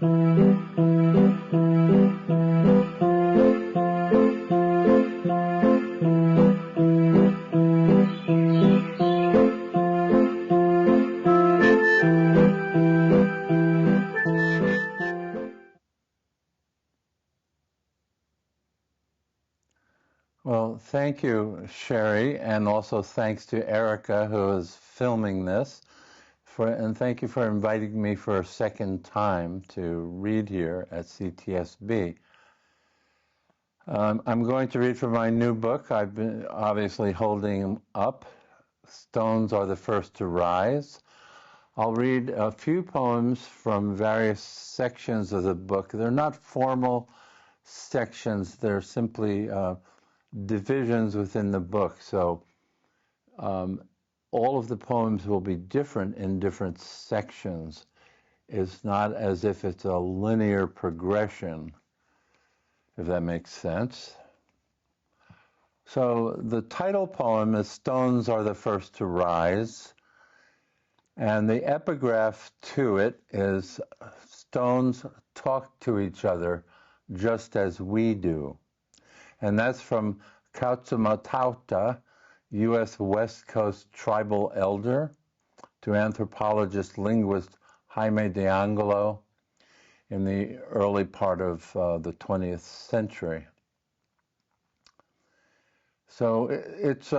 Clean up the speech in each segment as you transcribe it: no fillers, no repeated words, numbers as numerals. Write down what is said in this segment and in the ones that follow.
Well, thank you, Sherry, and also thanks to Erica, who is filming this. And thank you for inviting me for a second time to read here at CTSB. I'm going to read from my new book I've been obviously holding up, Stones Are the First to Rise. I'll read a few poems from various sections of the book. They're not formal sections, they're simply divisions within the book. So all of the poems will be different in different sections. It's not as if it's a linear progression, if that makes sense. So the title poem is Stones Are the First to Rise, and the epigraph to it is Stones talk to each other just as we do. And that's from Kautsumauta, U.S. West Coast tribal elder, to anthropologist linguist Jaime de Angelo in the early part of the 20th century. So it's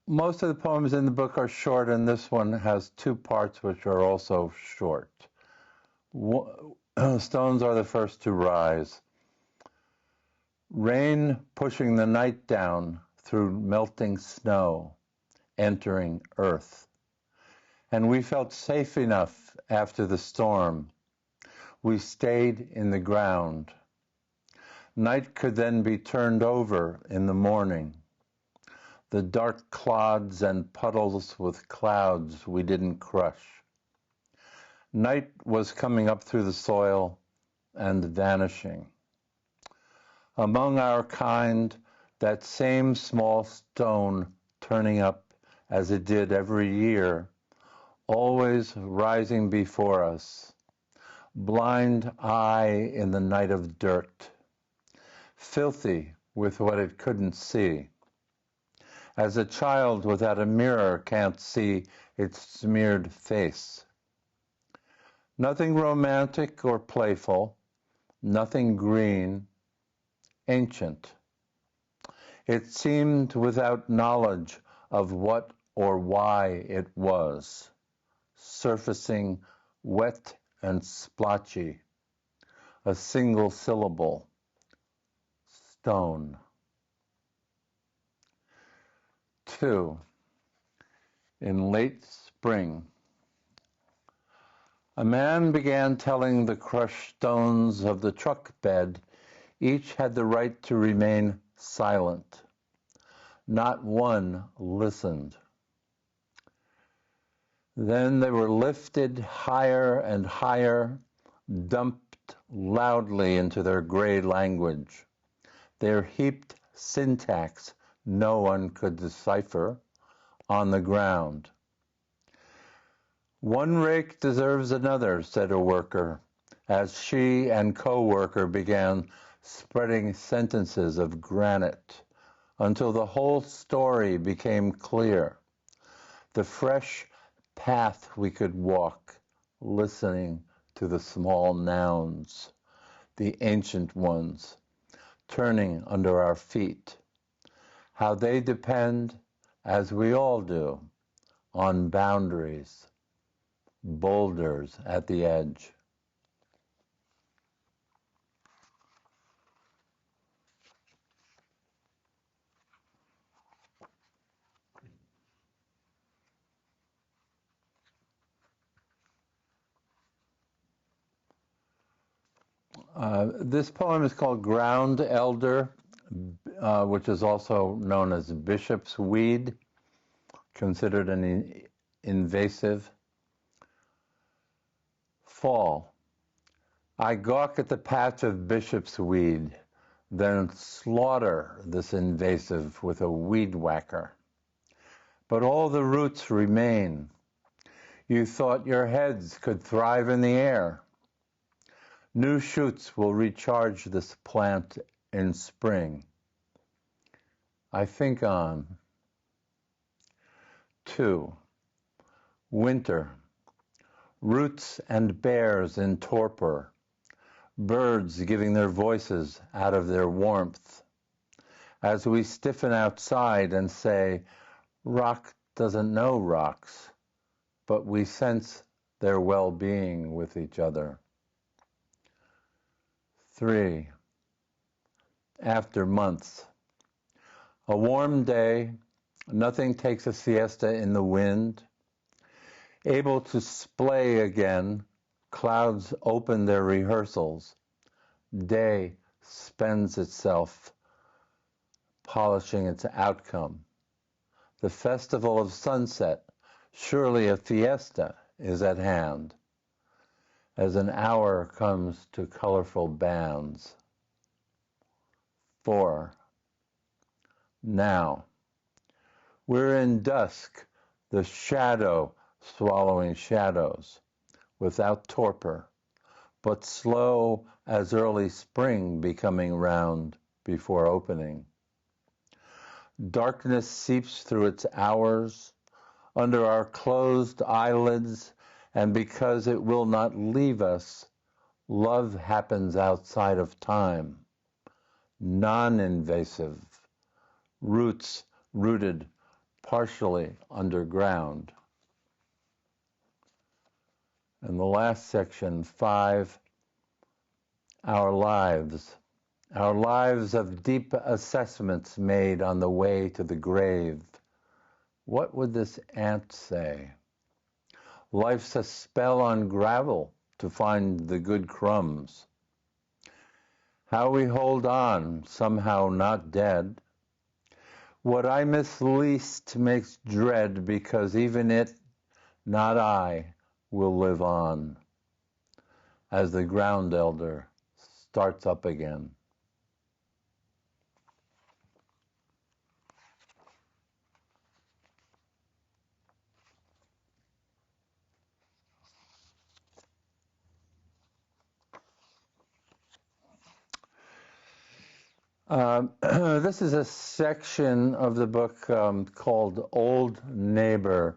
most of the poems in the book are short, and this one has two parts which are also short. Stones are the first to rise. Rain pushing the night down through melting snow, entering earth. And we felt safe enough after the storm. We stayed in the ground. Night could then be turned over in the morning. The dark clods and puddles with clouds we didn't crush. Night was coming up through the soil and vanishing. Among our kind, that same small stone turning up as it did every year, always rising before us, blind eye in the night of dirt, filthy with what it couldn't see. As a child without a mirror can't see its smeared face. Nothing romantic or playful, nothing green, ancient. It seemed without knowledge of what or why it was, surfacing wet and splotchy, a single syllable, stone. 2. In late spring, a man began telling the crushed stones of the truck bed each had the right to remain silent. Not one listened. Then they were lifted higher and higher, dumped loudly into their gray language, their heaped syntax no one could decipher, on the ground. One rake deserves another, said a worker, as she and co-worker began spreading sentences of granite until the whole story became clear. The fresh path we could walk, listening to the small nouns, the ancient ones, turning under our feet, how they depend, as we all do, on boundaries, boulders at the edge. This poem is called Ground Elder, which is also known as bishop's weed, considered an invasive. Fall. I gawk at the patch of bishop's weed, then slaughter this invasive with a weed whacker. But all the roots remain. You thought your heads could thrive in the air. New shoots will recharge this plant in spring. I think on 2. Winter. Roots and bears in torpor. Birds giving their voices out of their warmth. As we stiffen outside and say, rock doesn't know rocks, but we sense their well-being with each other. 3. After months. A warm day, nothing takes a siesta in the wind. Able to splay again, clouds open their rehearsals. Day spends itself polishing its outcome. The festival of sunset, surely a fiesta, is at hand, as an hour comes to colorful bands. 4. Now. We're in dusk, the shadow swallowing shadows, without torpor, but slow as early spring becoming round before opening. Darkness seeps through its hours, under our closed eyelids, and because it will not leave us, love happens outside of time, non-invasive, roots rooted partially underground. And the last section, 5, our lives. Our lives of deep assessments made on the way to the grave. What would this ant say? Life's a spell on gravel to find the good crumbs. How we hold on, somehow not dead. What I miss least makes dread, because even it, not I, will live on, as the ground elder starts up again. This is a section of the book called Old Neighbor,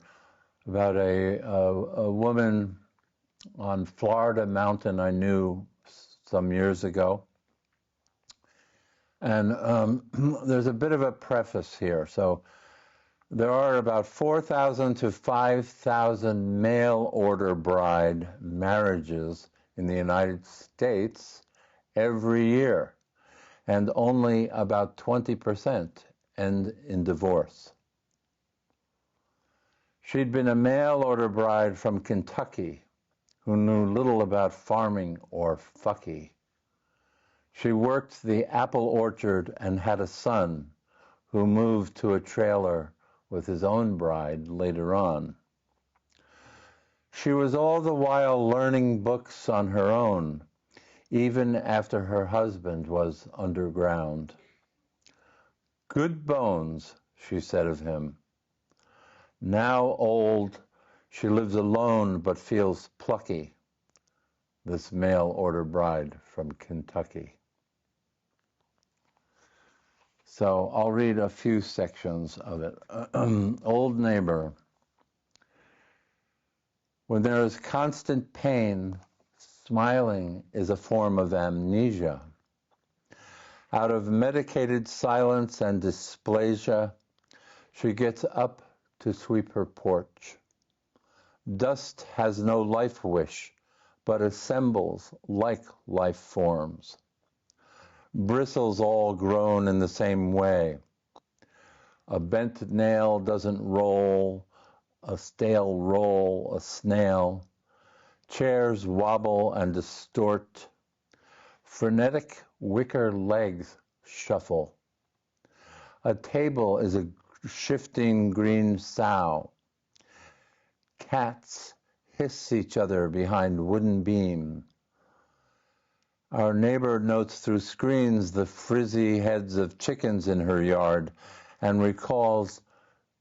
about a woman on Florida mountain I knew some years ago. And there's a bit of a preface here. So there are about 4,000 to 5,000 mail order bride marriages in the United States every year, and only about 20% end in divorce. She'd been a mail order bride from Kentucky who knew little about farming or fucky. She worked the apple orchard and had a son who moved to a trailer with his own bride later on. She was all the while learning books on her own, even after her husband was underground. Good bones, she said of him. Now old, she lives alone but feels plucky, this mail order bride from Kentucky. So I'll read a few sections of it. Old Neighbor. When there is constant pain, smiling is a form of amnesia. Out of medicated silence and dysplasia, she gets up to sweep her porch. Dust has no life wish, but assembles like life forms. Bristles all grown in the same way. A bent nail doesn't roll, a stale roll, a snail. Chairs wobble and distort. Frenetic wicker legs shuffle. A table is a shifting green sow. Cats hiss each other behind wooden beam. Our neighbor notes through screens the frizzy heads of chickens in her yard and recalls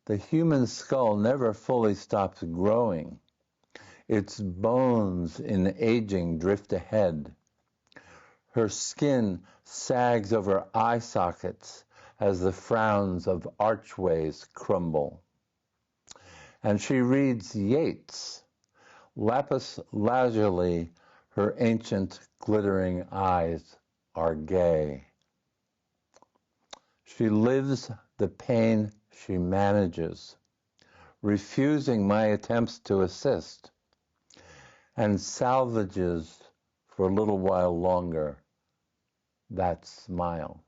the human skull never fully stops growing. Its bones in aging drift ahead. Her skin sags over eye sockets as the frowns of archways crumble. And she reads Yeats, lapis lazuli, her ancient glittering eyes are gay. She lives the pain she manages, refusing my attempts to assist, and salvages for a little while longer that smile.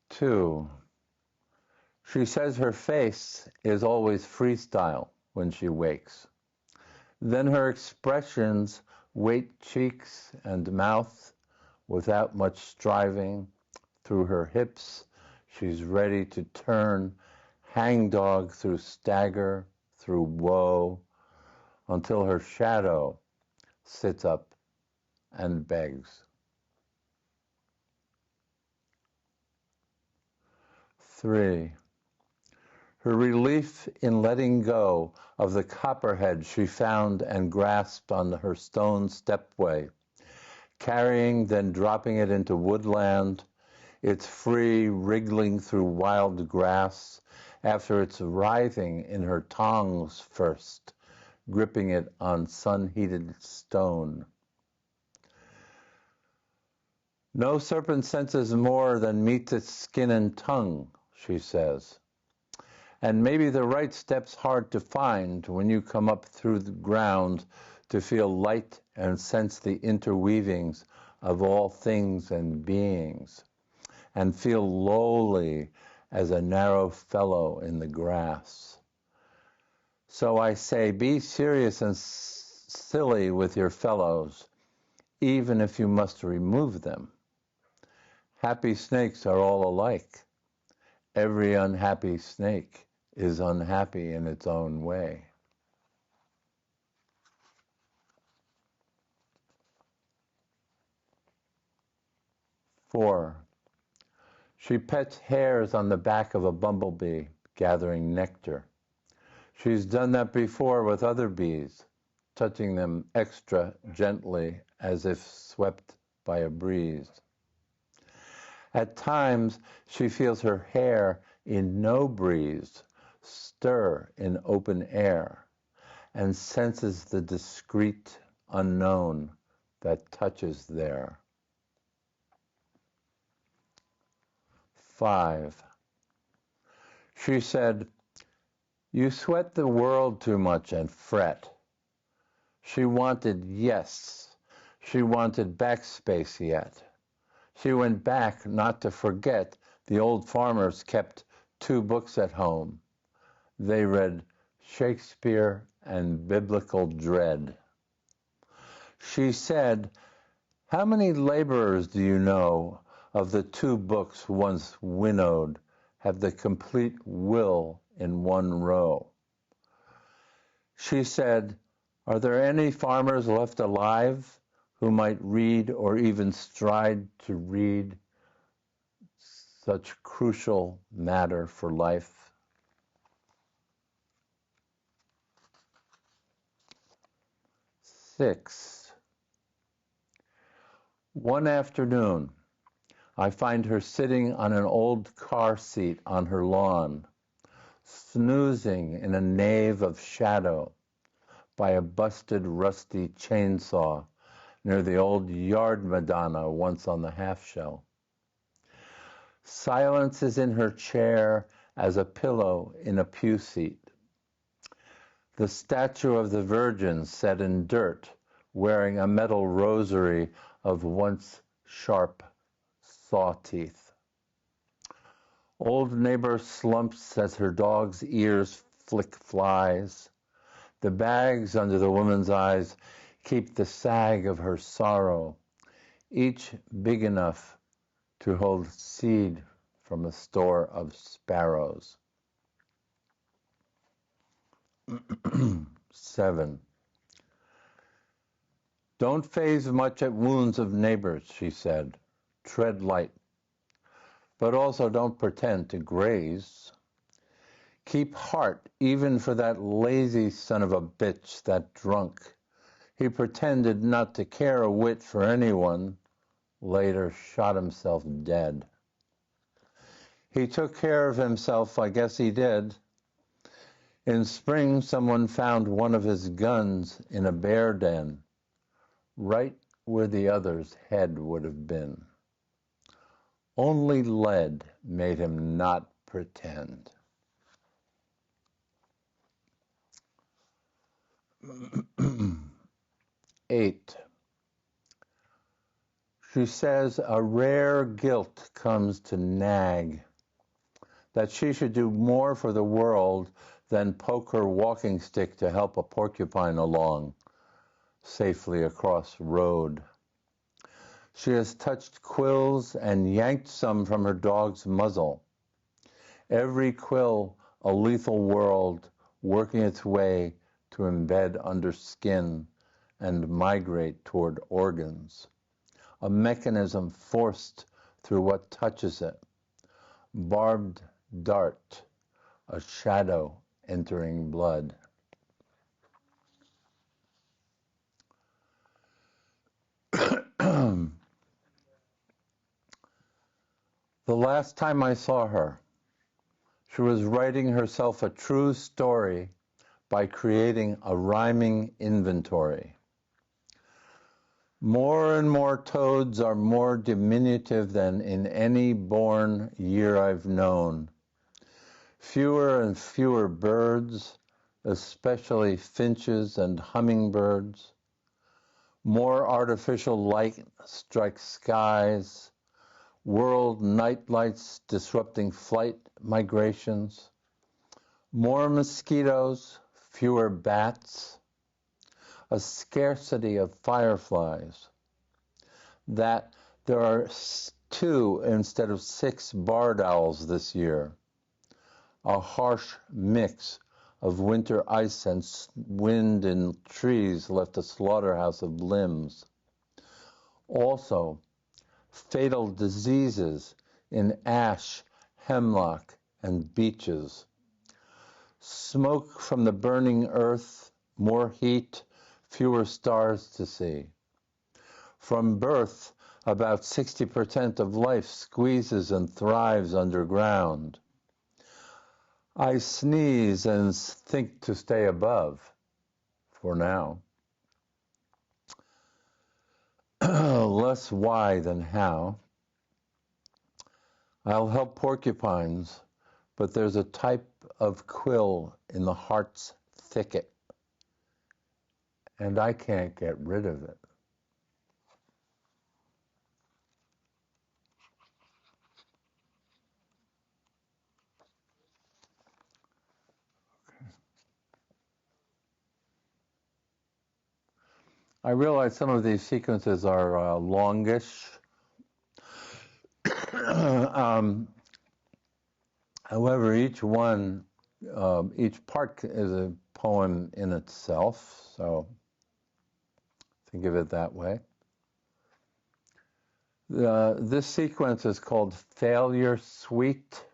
Two, she says her face is always freestyle when she wakes. Then her expressions wait cheeks and mouth without much striving. Through her hips, she's ready to turn hangdog through stagger, through woe, until her shadow sits up and begs. 3, her relief in letting go of the copperhead she found and grasped on her stone stepway, carrying then dropping it into woodland, its free wriggling through wild grass after its writhing in her tongs first, gripping it on sun-heated stone. No serpent senses more than meets its skin and tongue, she says. And maybe the right step's hard to find when you come up through the ground to feel light and sense the interweavings of all things and beings, and feel lowly as a narrow fellow in the grass. So I say, be serious and silly with your fellows, even if you must remove them. Happy snakes are all alike. Every unhappy snake is unhappy in its own way. 4, she pets hairs on the back of a bumblebee, gathering nectar. She's done that before with other bees, touching them extra gently as if swept by a breeze. At times, she feels her hair in no breeze stir in open air, and senses the discreet unknown that touches there. 5, she said, you sweat the world too much and fret. She wanted yes. She wanted backspace yet. She went back not to forget the old farmers kept 2 books at home. They read Shakespeare and Biblical Dread. She said, how many laborers do you know of the 2 books once winnowed have the complete will in 1 row? She said, are there any farmers left alive who might read or even stride to read such crucial matter for life? 6, one afternoon, I find her sitting on an old car seat on her lawn, snoozing in a nave of shadow by a busted, rusty chainsaw near the old yard Madonna once on the half-shell. Silence is in her chair as a pillow in a pew seat. The statue of the Virgin set in dirt, wearing a metal rosary of once sharp saw teeth. Old neighbor slumps as her dog's ears flick flies. The bags under the woman's eyes keep the sag of her sorrow, each big enough to hold seed from a store of sparrows. 7, don't faze much at wounds of neighbors, she said. Tread light, but also don't pretend to graze. Keep heart even for that lazy son of a bitch, that drunk. He pretended not to care a whit for anyone, later shot himself dead. He took care of himself, I guess he did. In spring, someone found one of his guns in a bear den, right where the other's head would have been. Only lead made him not pretend. Eight. She says a rare guilt comes to nag, that she should do more for the world than poke her walking stick to help a porcupine along safely across the road. She has touched quills and yanked some from her dog's muzzle. Every quill a lethal world working its way to embed under skin and migrate toward organs. A mechanism forced through what touches it. Barbed dart, a shadow entering blood. The last time I saw her, she was writing herself a true story by creating a rhyming inventory. More and more toads are more diminutive than in any born year I've known. Fewer and fewer birds, especially finches and hummingbirds. More artificial light strikes skies. World night lights disrupting flight migrations. More mosquitoes, fewer bats. A scarcity of fireflies, that there are 2 instead of 6 barred owls this year, a harsh mix of winter ice and wind in trees left a slaughterhouse of limbs. Also, fatal diseases in ash, hemlock, and beeches. Smoke from the burning earth, more heat, fewer stars to see. From birth, about 60% of life squeezes and thrives underground. I sneeze and think to stay above, for now. Less why than how. I'll help porcupines, but there's a type of quill in the heart's thicket, and I can't get rid of it. I realize some of these sequences are longish. However, each one, each part is a poem in itself, so think of it that way. This sequence is called Failure Suite,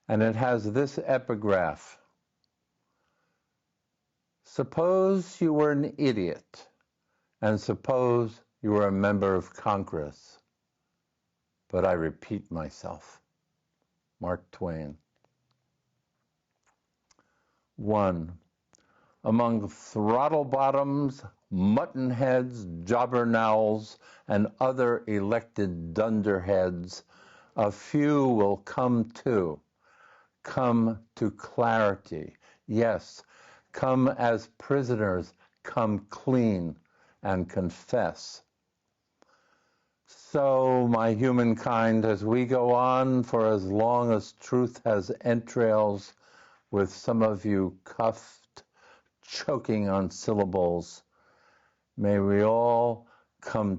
and it has this epigraph. Suppose you were an idiot, and suppose you were a member of Congress, but I repeat myself. Mark Twain. 1. Among throttle bottoms, mutton heads, jobbernowls, and other elected dunderheads, a few will come to clarity. Yes, come as prisoners, come clean and confess. So, my humankind, as we go on for as long as truth has entrails, with some of you cuffed, choking on syllables, may we all come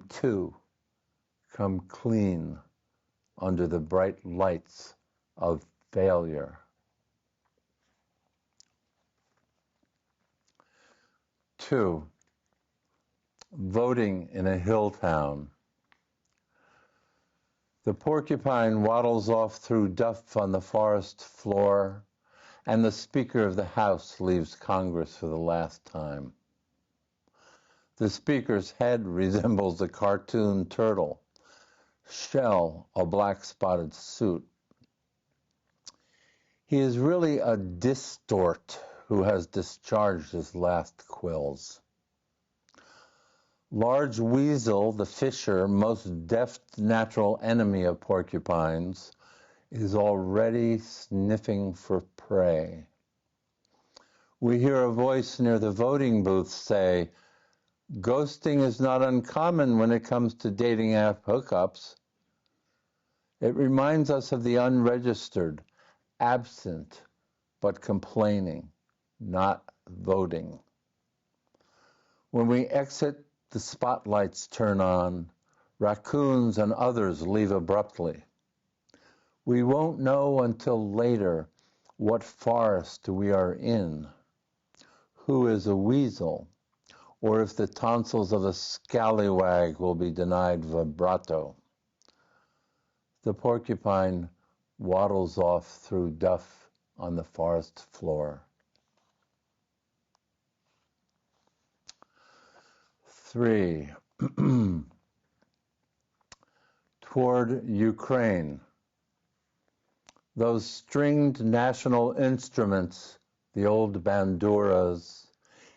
clean under the bright lights of failure. 2. Voting in a hill town. The porcupine waddles off through duff on the forest floor, and the Speaker of the House leaves Congress for the last time. The Speaker's head resembles a cartoon turtle, shell a black-spotted suit. He is really a distort who has discharged his last quills. Large Weasel, the fisher, most deft natural enemy of porcupines, is already sniffing for prey. We hear a voice near the voting booth say, "Ghosting is not uncommon when it comes to dating app hookups." It reminds us of the unregistered, absent, but complaining, not voting. When we exit, the spotlights turn on. Raccoons and others leave abruptly. We won't know until later what forest we are in, who is a weasel, or if the tonsils of a scallywag will be denied vibrato. The porcupine waddles off through duff on the forest floor. 3. Toward Ukraine. Those stringed national instruments, the old banduras,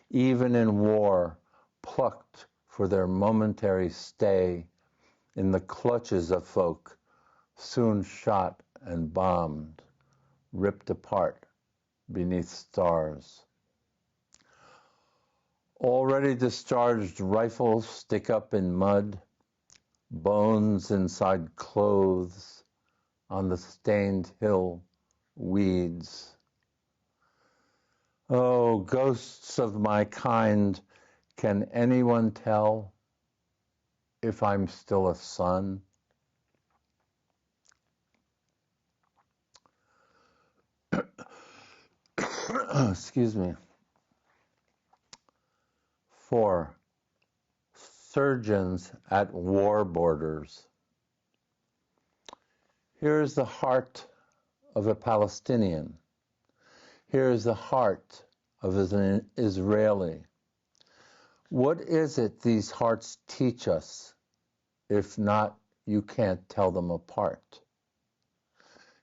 even in war, plucked for their momentary stay in the clutches of folk, soon shot and bombed, ripped apart beneath stars. Already discharged rifles stick up in mud, bones inside clothes, on the stained hill, weeds. Oh, ghosts of my kind, can anyone tell if I'm still a son? Excuse me. 4. Surgeons at war borders. Here is the heart of a Palestinian. Here is the heart of an Israeli. What is it these hearts teach us? If not, you can't tell them apart.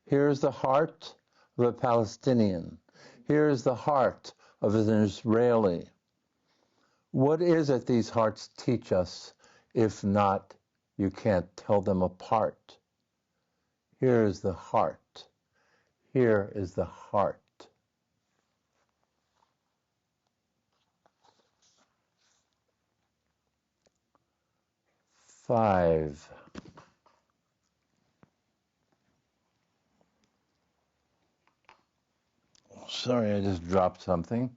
Here is the heart of a Palestinian. Here is the heart of an Israeli. What is it these hearts teach us? If not, you can't tell them apart. Here is the heart. Here is the heart. 5. Sorry, I just dropped something.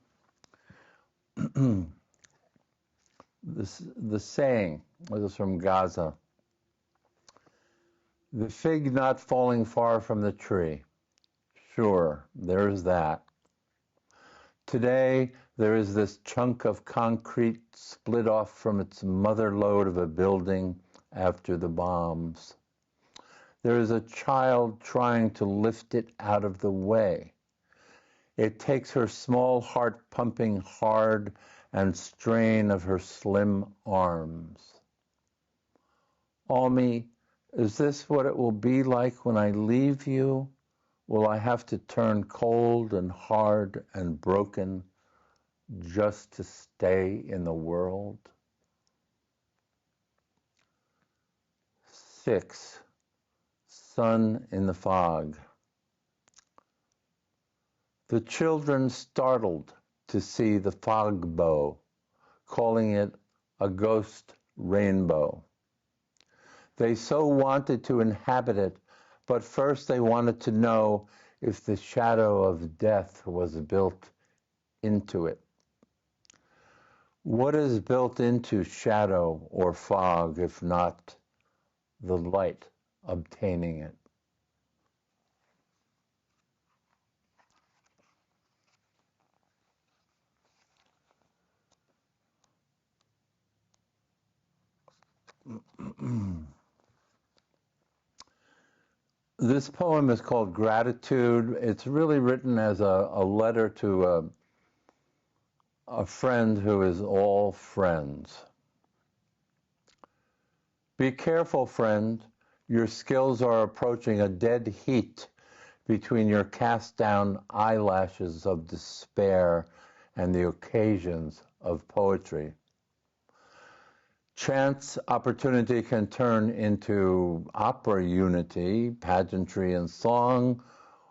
The saying, this is from Gaza. The fig not falling far from the tree. Sure, there's that. Today, there is this chunk of concrete split off from its mother lode of a building after the bombs. There is a child trying to lift it out of the way. It takes her small heart pumping hard and strain of her slim arms. Almi, is this what it will be like when I leave you? Will I have to turn cold and hard and broken just to stay in the world? 6. Sun in the fog. The children startled to see the fog bow, calling it a ghost rainbow. They so wanted to inhabit it, but first they wanted to know if the shadow of death was built into it. What is built into shadow or fog if not the light obtaining it? This poem is called Gratitude. It's really written as a letter to a friend who is all friends. Be careful, friend. Your skills are approaching a dead heat between your cast-down eyelashes of despair and the occasions of poetry. Chance opportunity can turn into opera unity, pageantry and song,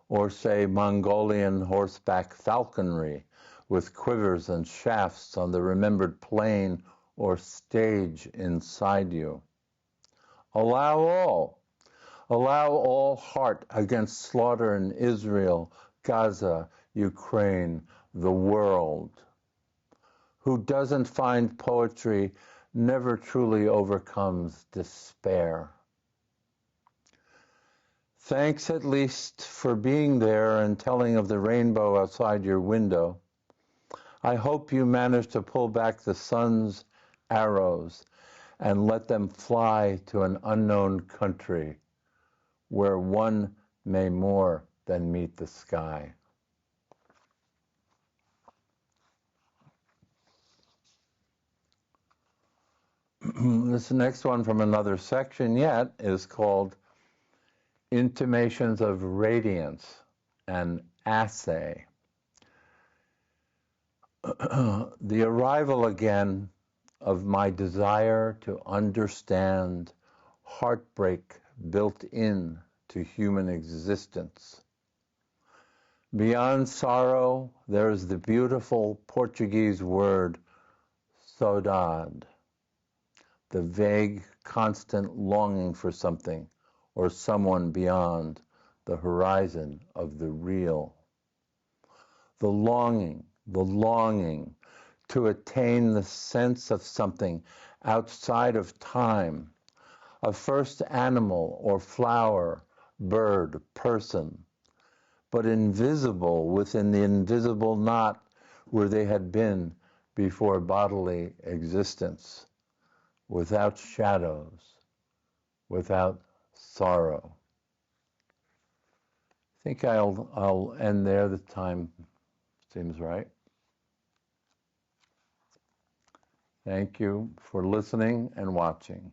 or say Mongolian horseback falconry with quivers and shafts on the remembered plain or stage inside you. Allow all heart against slaughter in Israel, Gaza, Ukraine, the world. Who doesn't find poetry never truly overcomes despair. Thanks at least for being there and telling of the rainbow outside your window. I hope you manage to pull back the sun's arrows and let them fly to an unknown country where one may more than meet the sky. This next one from another section yet is called Intimations of Radiance, an Assay. The arrival again of my desire to understand heartbreak built in to human existence. Beyond sorrow, there is the beautiful Portuguese word saudade, the vague, constant longing for something or someone beyond the horizon of the real. The longing to attain the sense of something outside of time, a first animal or flower, bird, person, but invisible within the invisible knot where they had been before bodily existence, without shadows, without sorrow. I think I'll end there. The time seems right. Thank you for listening and watching.